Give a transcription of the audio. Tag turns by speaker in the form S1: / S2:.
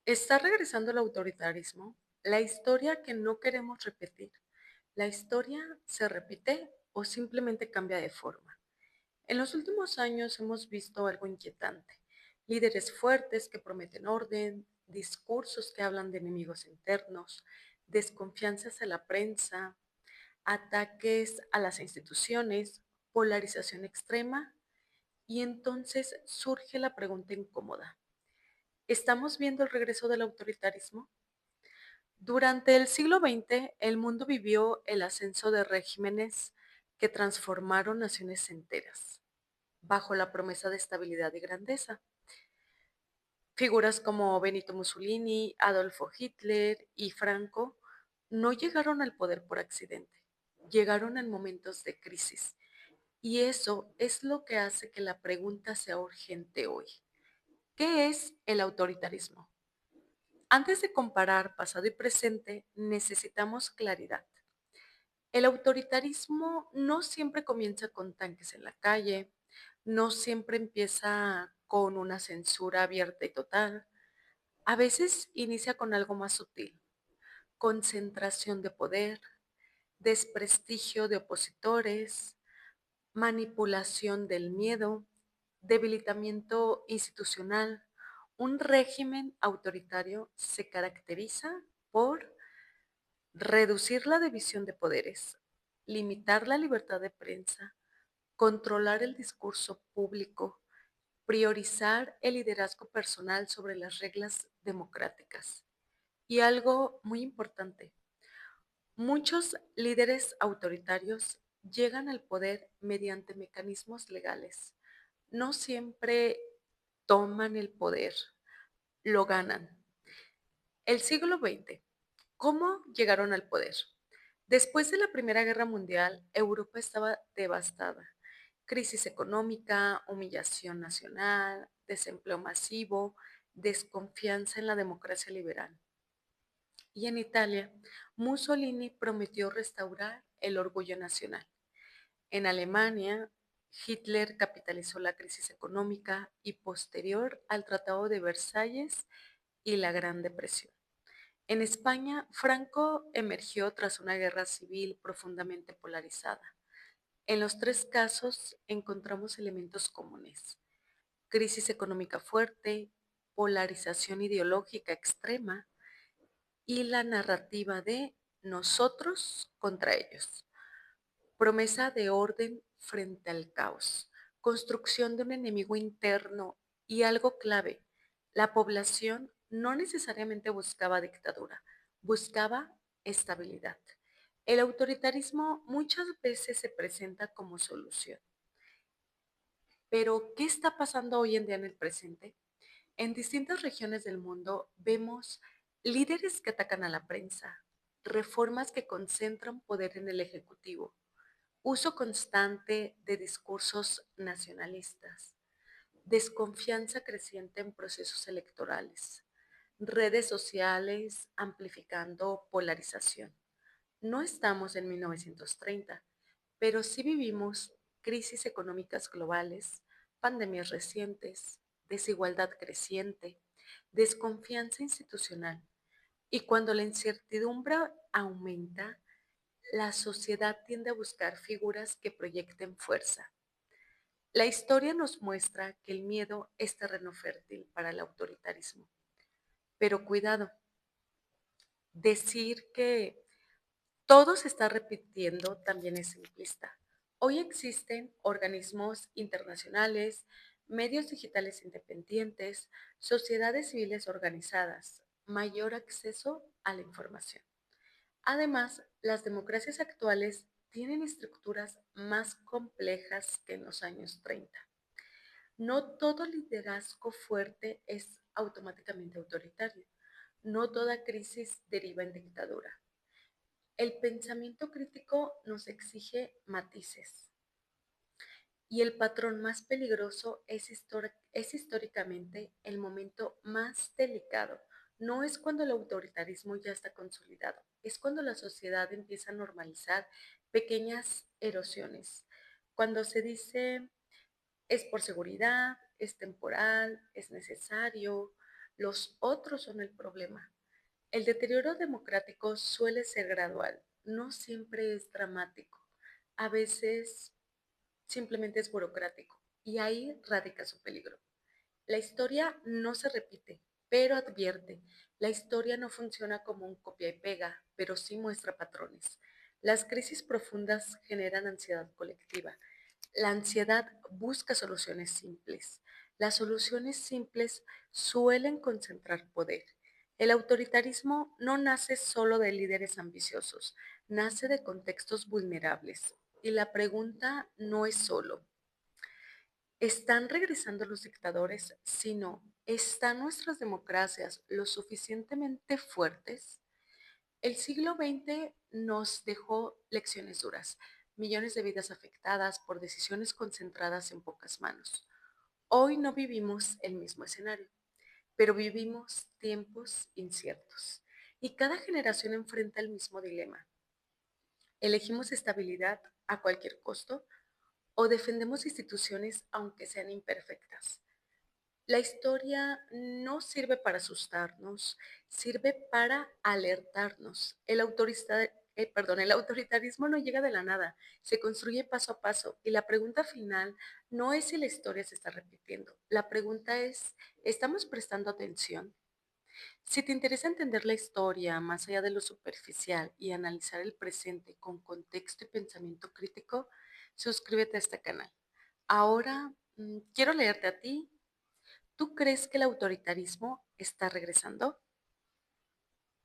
S1: Está regresando el autoritarismo, la historia que no queremos repetir. La historia se repite o simplemente cambia de forma. En los últimos años hemos visto algo inquietante. Líderes fuertes que prometen orden, discursos que hablan de enemigos internos, desconfianzas a la prensa, ataques a las instituciones, polarización extrema, y entonces surge la pregunta incómoda. ¿Estamos viendo el regreso del autoritarismo? Durante el siglo XX, el mundo vivió el ascenso de regímenes que transformaron naciones enteras, bajo la promesa de estabilidad y grandeza. Figuras como Benito Mussolini, Adolfo Hitler y Franco no llegaron al poder por accidente, llegaron en momentos de crisis. Y eso es lo que hace que la pregunta sea urgente hoy. ¿Qué es el autoritarismo? Antes de comparar pasado y presente, necesitamos claridad. El autoritarismo no siempre comienza con tanques en la calle, no siempre empieza con una censura abierta y total. A veces inicia con algo más sutil: concentración de poder, desprestigio de opositores, manipulación del miedo, debilitamiento institucional. Un régimen autoritario se caracteriza por reducir la división de poderes, limitar la libertad de prensa, controlar el discurso público, priorizar el liderazgo personal sobre las reglas democráticas. Y algo muy importante: muchos líderes autoritarios llegan al poder mediante mecanismos legales. No siempre toman el poder, lo ganan. El siglo XX. ¿Cómo llegaron al poder? Después de la Primera Guerra Mundial, Europa estaba devastada. Crisis económica, humillación nacional, desempleo masivo, desconfianza en la democracia liberal. Y en Italia, Mussolini prometió restaurar el orgullo nacional. En Alemania, Hitler capitalizó la crisis económica y posterior al Tratado de Versalles y la Gran Depresión. En España, Franco emergió tras una guerra civil profundamente polarizada. En los tres casos encontramos elementos comunes: crisis económica fuerte, polarización ideológica extrema y la narrativa de nosotros contra ellos. Promesa de orden frente al caos, construcción de un enemigo interno y algo clave: la población no necesariamente buscaba dictadura, buscaba estabilidad. El autoritarismo muchas veces se presenta como solución. Pero, ¿qué está pasando hoy en día en el presente? En distintas regiones del mundo vemos líderes que atacan a la prensa, reformas que concentran poder en el Ejecutivo, uso constante de discursos nacionalistas, desconfianza creciente en procesos electorales, redes sociales amplificando polarización. No estamos en 1930, pero sí vivimos crisis económicas globales, pandemias recientes, desigualdad creciente, desconfianza institucional. Y cuando la incertidumbre aumenta, la sociedad tiende a buscar figuras que proyecten fuerza. La historia nos muestra que el miedo es terreno fértil para el autoritarismo. Pero cuidado, decir que todo se está repitiendo también es simplista. Hoy existen organismos internacionales, medios digitales independientes, sociedades civiles organizadas, mayor acceso a la información. Además, las democracias actuales tienen estructuras más complejas que en los años 30. No todo liderazgo fuerte es automáticamente autoritario. No toda crisis deriva en dictadura. El pensamiento crítico nos exige matices, y el patrón más peligroso es históricamente el momento más delicado. No es cuando el autoritarismo ya está consolidado, es cuando la sociedad empieza a normalizar pequeñas erosiones. Cuando se dice: es por seguridad, es temporal, es necesario, Los otros son el problema. El deterioro democrático suele ser gradual, no siempre es dramático. A veces simplemente es burocrático y ahí radica su peligro. La historia no se repite, pero advierte. La historia no funciona como un copia y pega, pero sí muestra patrones. Las crisis profundas generan ansiedad colectiva. La ansiedad busca soluciones simples. Las soluciones simples suelen concentrar poder. El autoritarismo no nace solo de líderes ambiciosos, nace de contextos vulnerables. Y la pregunta no es solo, ¿están regresando los dictadores? Sino, ¿están nuestras democracias lo suficientemente fuertes? El siglo XX nos dejó lecciones duras, millones de vidas afectadas por decisiones concentradas en pocas manos. Hoy no vivimos el mismo escenario, pero vivimos tiempos inciertos. Y cada generación enfrenta el mismo dilema. ¿Elegimos estabilidad a cualquier costo o defendemos instituciones aunque sean imperfectas? La historia no sirve para asustarnos, sirve para alertarnos. El autoritarismo no llega de la nada, se construye paso a paso y la pregunta final no es si la historia se está repitiendo, la pregunta es, ¿estamos prestando atención? Si te interesa entender la historia más allá de lo superficial y analizar el presente con contexto y pensamiento crítico, suscríbete a este canal. Ahora, quiero leerte a ti. ¿Tú crees que el autoritarismo está regresando?